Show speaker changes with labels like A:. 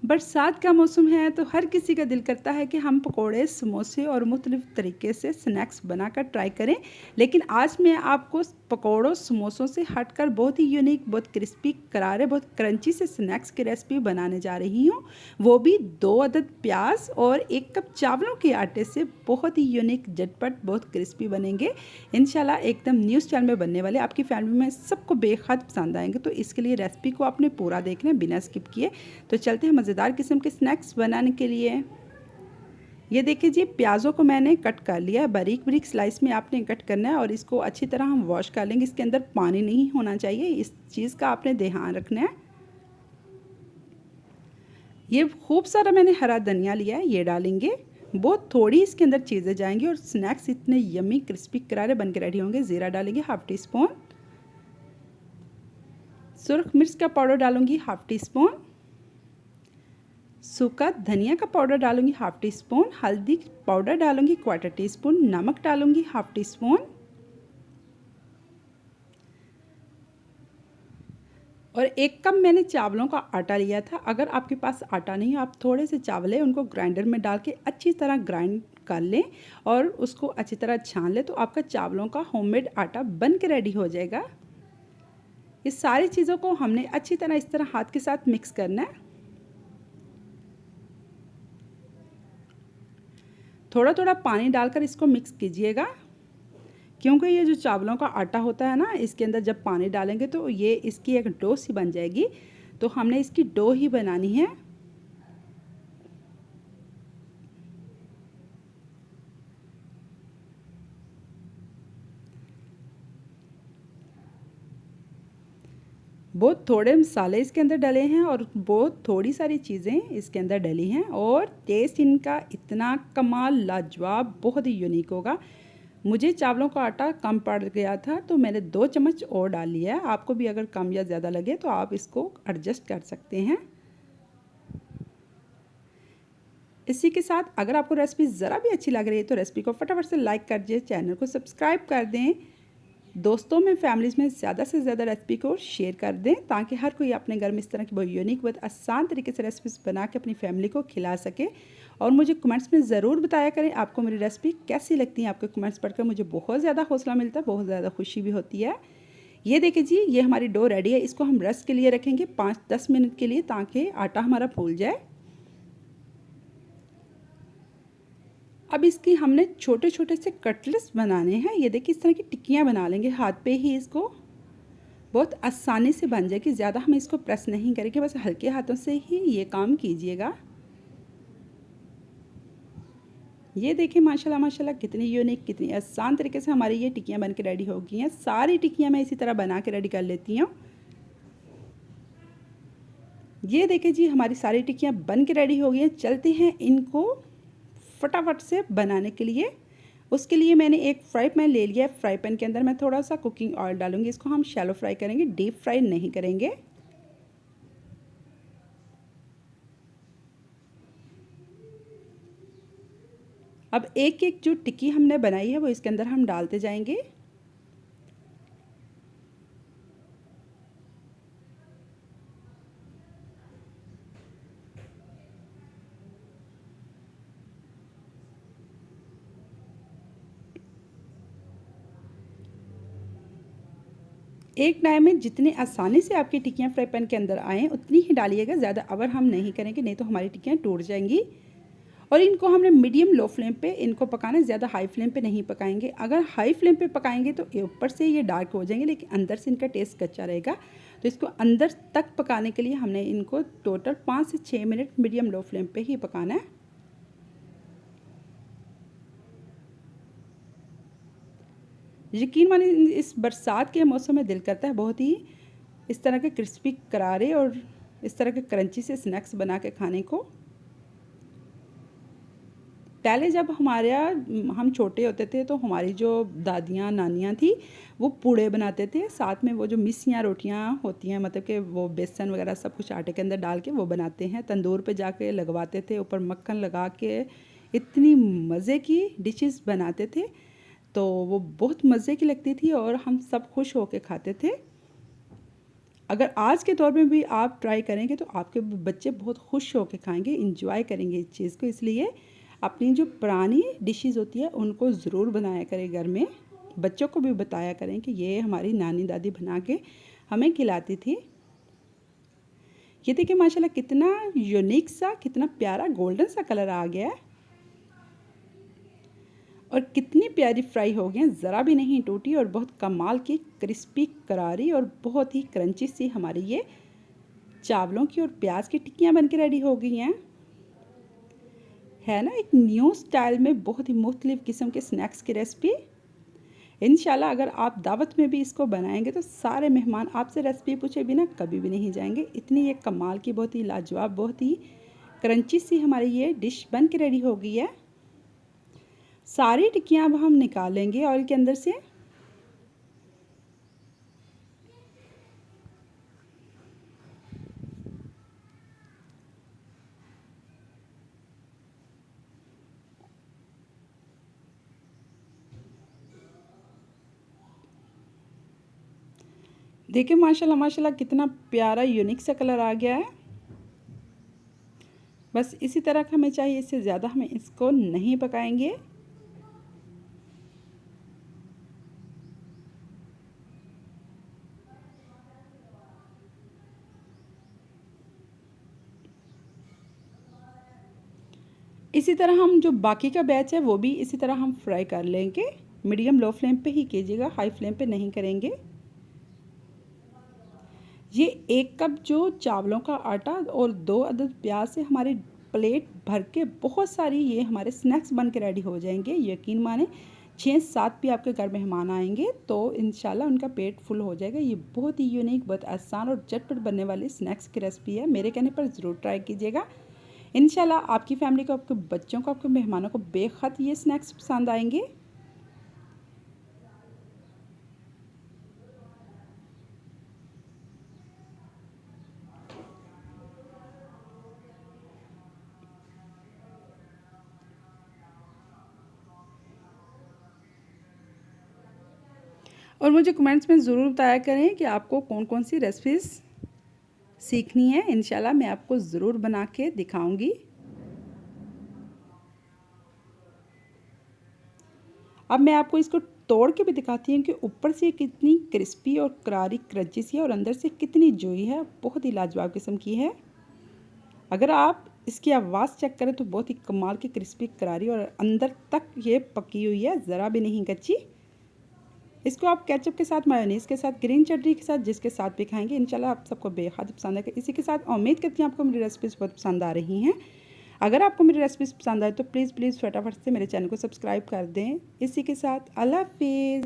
A: बरसात का मौसम है तो हर किसी का दिल करता है कि हम पकोड़े, समोसे और मुख्तलिफ़ तरीके से स्नैक्स बनाकर ट्राई करें। लेकिन आज मैं आपको पकोड़ों, समोसों से हटकर बहुत ही यूनिक, बहुत क्रिस्पी, करारे, बहुत क्रंची से स्नैक्स की रेसिपी बनाने जा रही हूँ। वो भी 2 अदद प्याज और 1 कप चावलों के आटे से बहुत ही यूनिक, झटपट, बहुत क्रिस्पी बनेंगे। इंशाल्लाह एकदम न्यू स्टाइल में बनने वाले, आपकी फैमिली में सबको बेहद पसंद आएंगे। तो इसके लिए रेसिपी को आपने पूरा देखना है बिना स्किप किए। तो चलते हैं मज़ेदार किस्म के स्नैक्स बनाने के लिए। ये देखिए जी, प्याज़ों को मैंने कट कर लिया है, बारीक बारीक स्लाइस में आपने कट करना है और इसको अच्छी तरह हम वॉश कर लेंगे। इसके अंदर पानी नहीं होना चाहिए, इस चीज़ का आपने ध्यान रखना है। ये खूब सारा मैंने हरा धनिया लिया है, ये डालेंगे। बहुत थोड़ी इसके अंदर चीज़ें जाएंगी और स्नैक्स इतने यम्मी क्रिस्पी करारे बन के रेडी होंगे। ज़ीरा डालेंगे हाफ़ टी स्पून, सुरख मिर्च का पाउडर डालूंगी हाफ़ टी स्पून, सूखा धनिया का पाउडर डालूंगी हाफ़ टी स्पून, हल्दी पाउडर डालूंगी क्वार्टर टी स्पून, नमक डालूंगी हाफ़ टी स्पून और 1 कप मैंने चावलों का आटा लिया था। अगर आपके पास आटा नहीं है, आप थोड़े से चावल है उनको ग्राइंडर में डाल के अच्छी तरह ग्राइंड कर लें और उसको अच्छी तरह छान लें, तो आपका चावलों का होममेड आटा बन के रेडी हो जाएगा। इस सारी चीज़ों को हमने अच्छी तरह इस तरह हाथ के साथ मिक्स करना है। थोड़ा थोड़ा पानी डालकर इसको मिक्स कीजिएगा, क्योंकि ये जो चावलों का आटा होता है ना, इसके अंदर जब पानी डालेंगे तो ये इसकी एक डो सी बन जाएगी। तो हमने इसकी डो ही बनानी है। बहुत थोड़े मसाले इसके अंदर डले हैं और बहुत थोड़ी सारी चीज़ें इसके अंदर डली हैं और टेस्ट इनका इतना कमाल, लाजवाब, बहुत ही यूनिक होगा। मुझे चावलों का आटा कम पड़ गया था तो मैंने 2 चम्मच और डाल लिया है। आपको भी अगर कम या ज़्यादा लगे तो आप इसको एडजस्ट कर सकते हैं। इसी के साथ अगर आपको रेसिपी ज़रा भी अच्छी लग रही है तो रेसिपी को फटाफट से लाइक कर दीजिए, चैनल को सब्सक्राइब कर दें, दोस्तों में, फैमिलीज़ में ज़्यादा से ज़्यादा रेसिपी को शेयर कर दें, ताकि हर कोई अपने घर में इस तरह की बहुत यूनिक, बहुत आसान तरीके से रेसिपीज़ बना के अपनी फैमिली को खिला सके। और मुझे कमेंट्स में ज़रूर बताया करें आपको मेरी रेसिपी कैसी लगती है। आपके कमेंट्स पढ़कर मुझे बहुत ज़्यादा हौसला मिलता है, बहुत ज़्यादा खुशी भी होती है। ये देखिए जी, ये हमारी डो रेडी है। इसको हम रेस्ट के लिए रखेंगे 5-10 मिनट के लिए, ताकि आटा हमारा फूल जाए। अब इसकी हमने छोटे छोटे से कटलेट्स बनाने हैं। ये देखिए, इस तरह की टिक्कियाँ बना लेंगे हाथ पे ही। इसको बहुत आसानी से बन जाएगी, ज़्यादा हम इसको प्रेस नहीं करेंगे, बस हल्के हाथों से ही ये काम कीजिएगा। ये देखिए माशाल्लाह माशाल्लाह, कितनी यूनिक, कितनी आसान तरीके से हमारी ये टिक्कियाँ बन के रेडी हो गई हैं। सारी टिक्कियाँ मैं इसी तरह बना के रेडी कर लेती हूँ। ये देखिए जी, हमारी सारी टिक्कियाँ बन के रेडी हो गई हैं। चलते हैं इनको फटाफट से बनाने के लिए। उसके लिए मैंने एक फ्राई पैन ले लिया है। फ्राई पैन के अंदर मैं थोड़ा सा कुकिंग ऑयल डालूंगी। इसको हम शैलो फ्राई करेंगे, डीप फ्राई नहीं करेंगे। अब एक एक जो टिक्की हमने बनाई है वो इसके अंदर हम डालते जाएंगे। एक टाइम में जितनी आसानी से आपकी टिक्कियाँ फ्राई पैन के अंदर आएँ उतनी ही डालिएगा, ज़्यादा अवर हम नहीं करेंगे, नहीं तो हमारी टिक्कियाँ टूट जाएंगी। और इनको हमने मीडियम लो फ्लेम पे इनको पकाना है, ज़्यादा हाई फ्लेम पे नहीं पकाएंगे। अगर हाई फ्लेम पे पकाएंगे तो ऊपर से ये डार्क हो जाएंगे, लेकिन अंदर से इनका टेस्ट कच्चा रहेगा। तो इसको अंदर तक पकाने के लिए हमने इनको टोटल 5 से 6 मिनट मीडियम लो फ्लेम पे ही पकाना है। यकीन मानिए, इस बरसात के मौसम में दिल करता है बहुत ही इस तरह के क्रिस्पी करारे और इस तरह के क्रंची से स्नैक्स बना के खाने को। पहले जब हम छोटे होते थे तो हमारी जो दादियाँ नानियाँ थी वो पूड़े बनाते थे, साथ में वो जो मिसियाँ रोटियाँ होती हैं, मतलब कि वो बेसन वगैरह सब कुछ आटे के अंदर डाल के वो बनाते हैं, तंदूर पे जाके लगवाते थे, ऊपर मक्खन लगा के इतनी मज़े की डिशेस बनाते थे। तो वो बहुत मज़े की लगती थी और हम सब खुश होकर खाते थे। अगर आज के दौर में भी आप ट्राई करेंगे तो आपके बच्चे बहुत खुश होकर खाएंगे, इंजॉय करेंगे इस चीज़ को। इसलिए अपनी जो पुरानी डिशेस होती है उनको ज़रूर बनाया करें घर में। बच्चों को भी बताया करें कि ये हमारी नानी दादी बना के हमें खिलाती थी। ये देखिए माशाल्लाह कितना यूनिक सा, कितना प्यारा गोल्डन सा कलर आ गया है और कितनी प्यारी फ्राई हो गई हैं, ज़रा भी नहीं टूटी और बहुत कमाल की क्रिस्पी करारी और बहुत ही क्रंची सी हमारी ये चावलों की और प्याज की टिक्कियाँ बन के रेडी हो गई हैं। है ना एक न्यू स्टाइल में बहुत ही मुख्तलिफ किस्म के स्नैक्स की रेसिपी। इंशाल्लाह अगर आप दावत में भी इसको बनाएंगे तो सारे मेहमान आपसे रेसिपी पूछे बिना कभी भी नहीं जाएंगे। इतनी ये कमाल की, बहुत ही लाजवाब, बहुत ही क्रंची सी हमारी ये डिश बन के रेडी हो गई है। सारी टिक्कियाँ अब हम निकालेंगे ऑयल के अंदर से। देखिए माशाल्लाह माशाल्लाह कितना प्यारा यूनिक सा कलर आ गया है। बस इसी तरह का हमें चाहिए, इससे ज़्यादा हमें इसको नहीं पकाएंगे। इसी तरह हम जो बाकी का बैच है वो भी इसी तरह हम फ्राई कर लेंगे। मीडियम लो फ्लेम पे ही कीजिएगा, हाई फ्लेम पे नहीं करेंगे। ये 1 कप जो चावलों का आटा और 2 अदद प्याज से हमारी प्लेट भर के बहुत सारी ये हमारे स्नैक्स बन के रेडी हो जाएंगे। यकीन माने 6-7 भी आपके घर मेहमान आएंगे तो इंशाल्लाह उनका पेट फुल हो जाएगा। ये बहुत ही यूनिक, बहुत आसान और झटपट बनने वाली स्नैक्स की रेसिपी है। मेरे कहने पर ज़रूर ट्राई कीजिएगा। इंशाल्लाह आपकी फैमिली को, आपके बच्चों को, आपके मेहमानों को बेहद ये स्नैक्स पसंद आएंगे। और मुझे कमेंट्स में ज़रूर बताया करें कि आपको कौन कौन सी रेसिपीज़ सीखनी है। इंशाल्लाह मैं आपको ज़रूर बना के दिखाऊंगी। अब मैं आपको इसको तोड़ के भी दिखाती हूँ कि ऊपर से कितनी क्रिस्पी और करारी क्रंची सी है और अंदर से कितनी जुई है, बहुत ही लाजवाब किस्म की है। अगर आप इसकी आवाज़ चेक करें तो बहुत ही कमाल की क्रिस्पी करारी और अंदर तक ये पकी हुई है, ज़रा भी नहीं कच्ची। इसको आप केचप के साथ, मायोनीज़ के साथ, ग्रीन चटनी के साथ, जिसके साथ भी खाएंगे इंशाल्लाह आप सबको बेहद पसंद आएगा। इसी के साथ उम्मीद करती हूँ आपको मेरी रेसिपीज़ बहुत पसंद आ रही हैं। अगर आपको मेरी रेसिपीज़ पसंद आए तो प्लीज़ फटाफट से मेरे चैनल को सब्सक्राइब कर दें। इसी के साथ अल्लाह हाफिज़।